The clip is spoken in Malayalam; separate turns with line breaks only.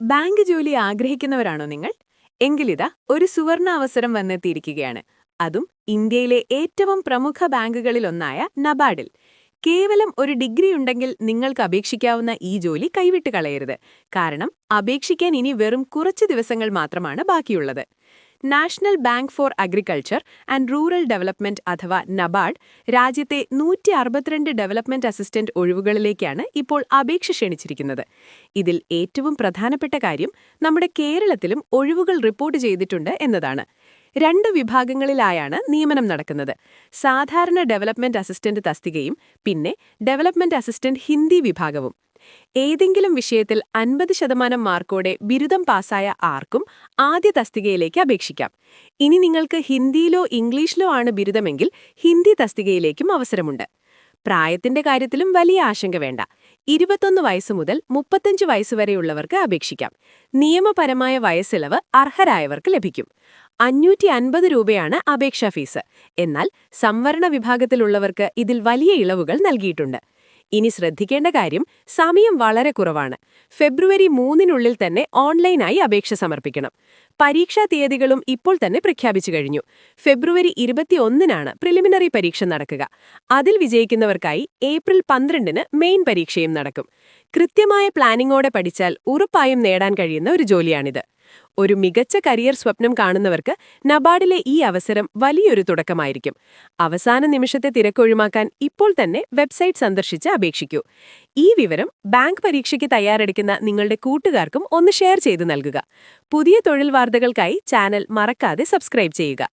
ബാങ്ക് ജോലി ആഗ്രഹിക്കുന്നവരാണോ നിങ്ങൾ? എങ്കിലിതാ ഒരു സുവർണ അവസരം വന്നെത്തിയിരിക്കുകയാണ്. അതും ഇന്ത്യയിലെ ഏറ്റവും പ്രമുഖ ബാങ്കുകളിലൊന്നായ നബാർഡിൽ. കേവലം ഒരു ഡിഗ്രി ഉണ്ടെങ്കിൽ നിങ്ങൾക്ക് അപേക്ഷിക്കാവുന്ന ഈ ജോലി കൈവിട്ട് കളയരുത്. കാരണം അപേക്ഷിക്കാൻ ഇനി വെറും കുറച്ച് ദിവസങ്ങൾ മാത്രമാണ് ബാക്കിയുള്ളത്. National bank for agriculture and rural development അഥവാ നബാർഡ് രാജ്യത്തെ 162 ഡെവലപ്മെന്റ് അസിസ്റ്റന്റ് ഒഴിവുകളിലേക്കാണ് ഇപ്പോൾ അപേക്ഷ ക്ഷണിച്ചിരിക്കുന്നത്. ഇതിൽ ഏറ്റവും പ്രധാനപ്പെട്ട കാര്യം നമ്മുടെ കേരളത്തിലും ഒഴിവുകൾ റിപ്പോർട്ട് ചെയ്തിട്ടുണ്ട് എന്നതാണ്. 2 വിഭാഗങ്ങളിലായാണ് നിയമനം നടക്കുന്നത്. സാധാരണ ഡെവലപ്മെന്റ് അസിസ്റ്റന്റ് തസ്തികയും പിന്നെ ഡെവലപ്മെന്റ് അസിസ്റ്റന്റ് ഹിന്ദി വിഭാഗവും. ഏതെങ്കിലും വിഷയത്തിൽ 50% മാർക്കോടെ ബിരുദം പാസ്സായ ആർക്കും ആദ്യ തസ്തികയിലേക്ക് അപേക്ഷിക്കാം. ഇനി നിങ്ങൾക്ക് ഹിന്ദിയിലോ ഇംഗ്ലീഷിലോ ആണ് ബിരുദമെങ്കിൽ ഹിന്ദി തസ്തികയിലേക്കും അവസരമുണ്ട്. പ്രായത്തിന്റെ കാര്യത്തിലും വലിയ ആശങ്ക വേണ്ട. 21 വയസ്സ് മുതൽ 35 വയസ്സുവരെയുള്ളവർക്ക് അപേക്ഷിക്കാം. നിയമപരമായ വയസ്സിളവ് അർഹരായവർക്ക് ലഭിക്കും. 550 രൂപയാണ് അപേക്ഷാ ഫീസ്. എന്നാൽ സംവരണ വിഭാഗത്തിലുള്ളവർക്ക് ഇതിൽ വലിയ ഇളവുകൾ നൽകിയിട്ടുണ്ട്. ഇനി ശ്രദ്ധിക്കേണ്ട കാര്യം, സമയം വളരെ കുറവാണ്. ഫെബ്രുവരി 3-നുള്ളിൽ തന്നെ ഓൺലൈനായി അപേക്ഷ സമർപ്പിക്കണം. പരീക്ഷാ തീയതികളും ഇപ്പോൾ തന്നെ പ്രഖ്യാപിച്ചു കഴിഞ്ഞു. ഫെബ്രുവരി 21-നാണ് പ്രിലിമിനറി പരീക്ഷ നടക്കുക. അതിൽ വിജയിക്കുന്നവർക്കായി ഏപ്രിൽ 12-ന് മെയിൻ പരീക്ഷയും നടക്കും. കൃത്യമായ പ്ലാനിങ്ങോടെ പഠിച്ചാൽ ഉറപ്പായും നേടാൻ കഴിയുന്ന ഒരു ജോലിയാണിത്. ഒരു മികച്ച കരിയർ സ്വപ്നം കാണുന്നവർക്ക് നബാർഡിലെ ഈ അവസരം വലിയൊരു തുടക്കമായിരിക്കും. അവസാന നിമിഷത്തെ തിരക്കൊഴിവാക്കാൻ ഇപ്പോൾ തന്നെ വെബ്സൈറ്റ് സന്ദർശിച്ച് അപേക്ഷിക്കൂ. ഈ വിവരം ബാങ്ക് പരീക്ഷയ്ക്ക് തയ്യാറെടുക്കുന്ന നിങ്ങളുടെ കൂട്ടുകാർക്കും ഒന്ന് ഷെയർ ചെയ്തു നൽകുക. പുതിയ തൊഴിൽ വാർത്തകൾക്കായി ചാനൽ മറക്കാതെ സബ്സ്ക്രൈബ് ചെയ്യുക.